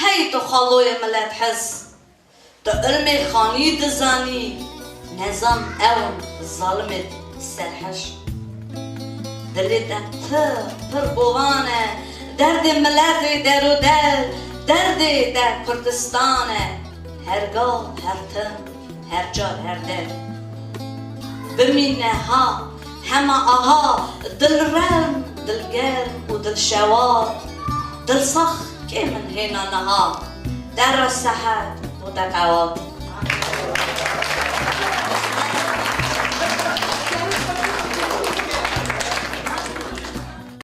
هی تو خالوی ملت حز تو علم خانی دزانی نظام اون ظالمت سرحش دلی ده پر بوانه درد ملت در و درد در کردستانه هرگاه هر تن هر جا هر در بمینه ها همه آها دل رم دل گرم و دل شوار دل سخ که من هینا نها در سحر و در قواد